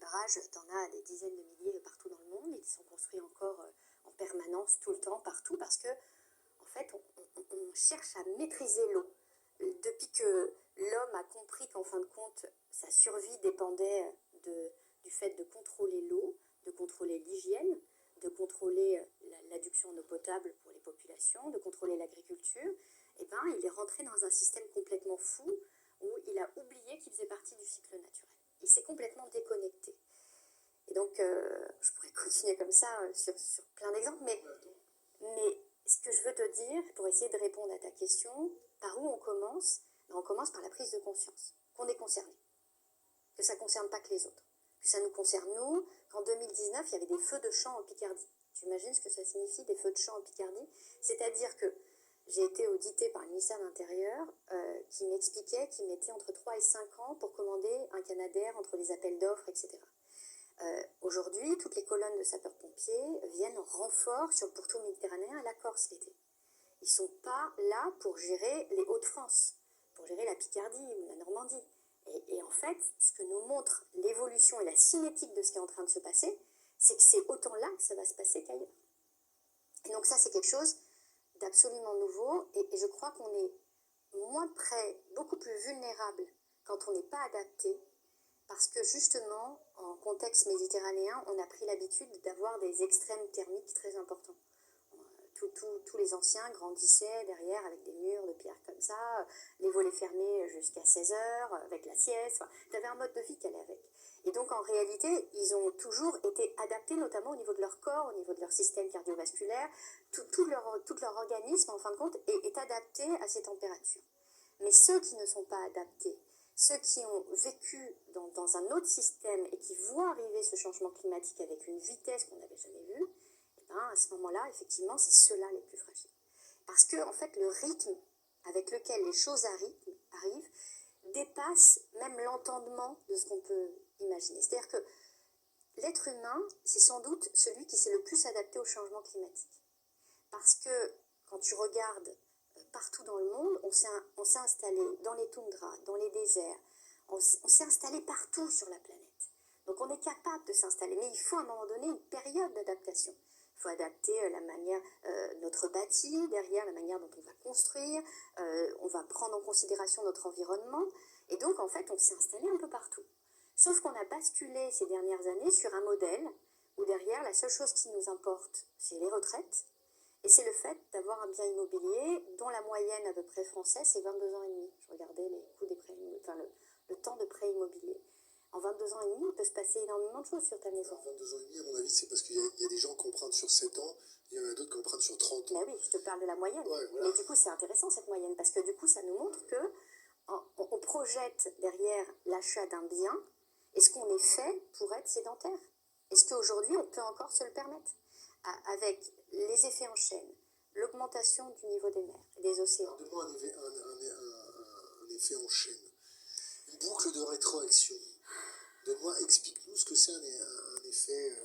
barrages, tu en as des dizaines de milliers partout dans le monde. Ils sont construits encore en permanence, tout le temps, partout, parce que, en fait, on cherche à maîtriser l'eau. Depuis que l'homme a compris qu'en fin de compte, sa survie dépendait du fait de contrôler l'eau, de contrôler l'hygiène, de contrôler l'adduction d'eau potable pour les populations, de contrôler l'agriculture, eh ben, il est rentré dans un système complètement fou où il a oublié qu'il faisait partie du cycle naturel. Il s'est complètement déconnecté. Et donc, je pourrais continuer comme ça sur plein d'exemples, mais ce que je veux te dire, pour essayer de répondre à ta question, par où on commence? On commence par la prise de conscience, qu'on est concerné, que ça ne concerne pas que les autres, que ça nous concerne nous, qu'en 2019, il y avait des feux de champ en Picardie. Tu imagines ce que ça signifie, des feux de champ en Picardie? C'est-à-dire que j'ai été auditée par le ministère de l'Intérieur qui m'expliquait qu'il mettait entre 3 et 5 ans pour commander un Canadair entre les appels d'offres, etc. Aujourd'hui, toutes les colonnes de sapeurs-pompiers viennent en renfort sur le pourtour méditerranéen à la Corse l'été. Ils ne sont pas là pour gérer les Hauts-de-France, pour gérer la Picardie ou la Normandie. Et en fait, ce que nous montre l'évolution et la cinétique de ce qui est en train de se passer, c'est que c'est autant là que ça va se passer qu'ailleurs. Et donc ça, c'est quelque chose d'absolument nouveau, et je crois qu'on est moins prêt, beaucoup plus vulnérable quand on n'est pas adapté, parce que justement, en contexte méditerranéen, on a pris l'habitude d'avoir des extrêmes thermiques très importants. Tous les anciens grandissaient derrière avec des murs de pierre comme ça, les volets fermés jusqu'à 16 heures, avec la sieste. Enfin, tu avais un mode de vie qui allait avec. Et donc, en réalité, ils ont toujours été adaptés, notamment au niveau de leur corps, au niveau de leur système cardiovasculaire. Tout leur organisme, en fin de compte, est adapté à ces températures. Mais ceux qui ne sont pas adaptés, ceux qui ont vécu dans un autre système et qui voient arriver ce changement climatique avec une vitesse qu'on n'avait jamais vue, à ce moment-là, effectivement, c'est ceux-là les plus fragiles. Parce que, en fait, le rythme avec lequel les choses arrivent dépasse même l'entendement de ce qu'on peut imaginer. C'est-à-dire que l'être humain, c'est sans doute celui qui s'est le plus adapté au changement climatique. Parce que, quand tu regardes partout dans le monde, on s'est installé dans les toundras, dans les déserts, on s'est installé partout sur la planète. Donc on est capable de s'installer, mais il faut à un moment donné une période d'adaptation. Il faut adapter la manière, notre bâti, derrière la manière dont on va construire, on va prendre en considération notre environnement, et donc en fait on s'est installé un peu partout. Sauf qu'on a basculé ces dernières années sur un modèle où derrière la seule chose qui nous importe, c'est les retraites, et c'est le fait d'avoir un bien immobilier dont la moyenne à peu près française c'est 22 ans et demi. Je regardais les coûts des prêts, enfin le temps de prêt immobilier. En 22 ans et demi, il peut se passer énormément de choses sur ta maison. En 22 ans et demi, à mon avis, c'est parce qu'il y a des gens qui empruntent sur 7 ans, il y en a d'autres qui empruntent sur 30 ans. Mais oui, je te parle de la moyenne. Ouais, voilà. Mais du coup, c'est intéressant cette moyenne, parce que du coup, ça nous montre que on projette derrière l'achat d'un bien, est-ce qu'on est fait pour être sédentaire? Est-ce qu'aujourd'hui, on peut encore se le permettre? Avec les effets en chaîne, l'augmentation du niveau des mers, des océans. Donne-moi un effet en chaîne. Une boucle de rétroaction. Explique-nous ce que c'est un effet